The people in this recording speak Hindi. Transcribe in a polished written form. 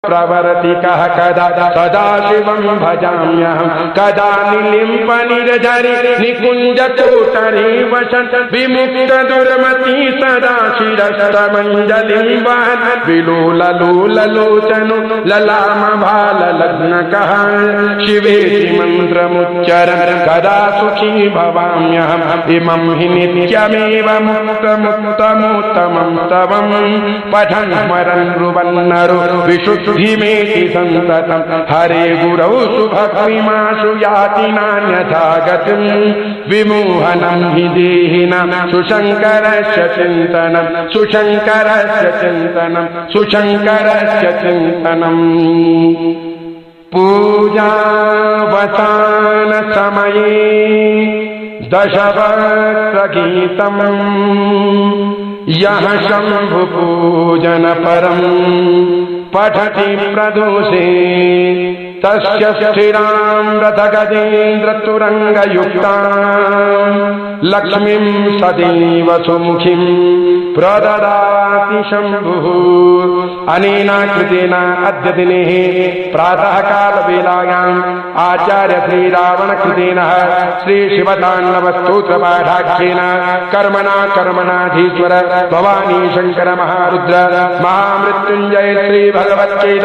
प्रवरति कः कदा सदाशिवं भजाम्यहं कदा निलिम्पनिर्झरि निकुञ्जकोटरे वसन् विमुक्तदुर्मती सदा शिरस्तमञ्जलिं वहन् विलोललोललोचनो ललामभाललग्नकः शिवेति मन्त्रमुच्चरन् कदा सुखी भवाम्यहम् इमं हि नित्यमेव मुक्तमुत्तमोत्तमं स्तवं पठन् स्मरन् ब्रुवन्नरो विशुद्धिमेति सन्ततं हरे गुरौ सुभक्तिमाशु याति नान्यथा गतिम् विमोहनं हि देहिनां सुशङ्करस्य चिन्तनं सुशङ्करस्य चिन्तनं सुशङ्करस्य चिन्तनम् पूजावसान समये दशवक्त्रगीतम् यः शम्भुपूजन परम् पठति प्रदोषे तस्य स्थिरां रथगजेन्द्रतुरङ्गयुक्तां लक्ष्मीं सदैव सुमुखीं प्रददाति शम्भुः। अनेनाकृतेन अद्य दिने प्रातःकालवेलायाम् आचार्य श्रीरावणकृतेन श्रीशिवताण्डवस्तोत्रपाठाख्येन कर्मणाधीश्वर भवानी शंकर महारुद्र महामृत्युंजय श्री भगवत्गीता